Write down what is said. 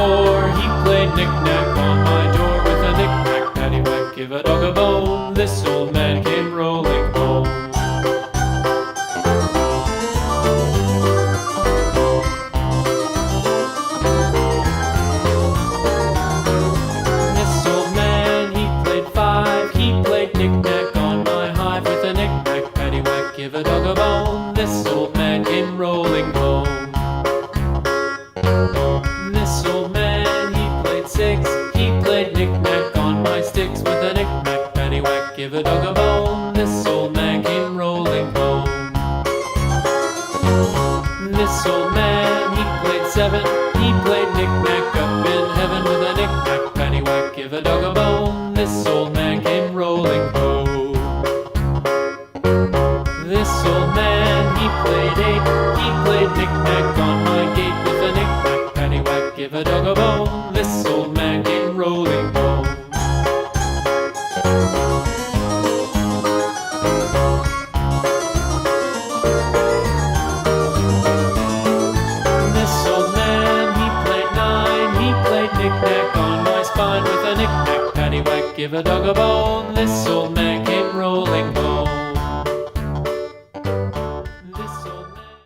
4, he played knick-knack on my door with a knick-knack, paddywhack, give a dog a bone. This old man came rolling home. This old man, he played 5, he played knick-knack on my hive with a knick-knack, paddywhack, give a dog a bone. This old man came rolling home. This old man, he played 6, he played knick-knack on my sticks with a knick-knack, paddywhack, give a dog a bone. This old man came rolling home. This old man, he played 7, he played knick-knack up in heaven with a knick-knack, paddywhack, give a dog a bone. This old man came rolling home. This old man, he played 8, he played knick-knack on my gate with a knick-knack, paddywhack, give a dog a bone. This old man came rolling home. This old man, he played 9, he played knick-knack on my spine with a knick-knack, paddywhack, give a dog a bone. This old man came rolling home.